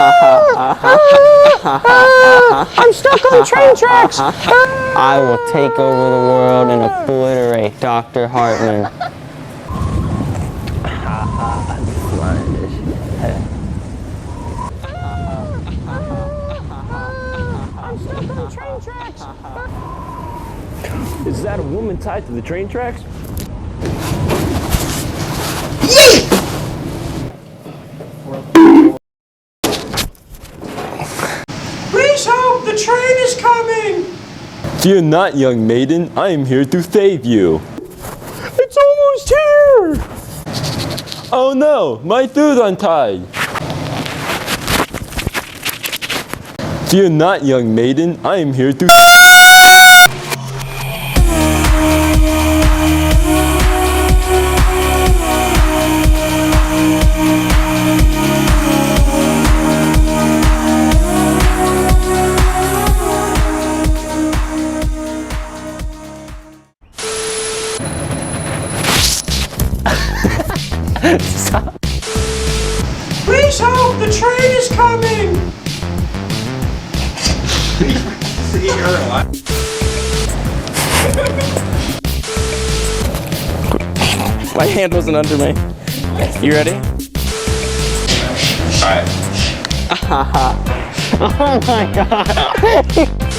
I'm stuck on train tracks. I will take over the world and obliterate Dr. Hartman. I'm stuck on train tracks. Is that a woman tied to the train tracks? Please help, the train is coming. Fear not, young maiden, I am here to save you. It's almost here. Oh no, my shoe's untied. Fear not, young maiden, I am here to Stop. Please help, the train is coming. My hand wasn't under me. You ready? Oh my god.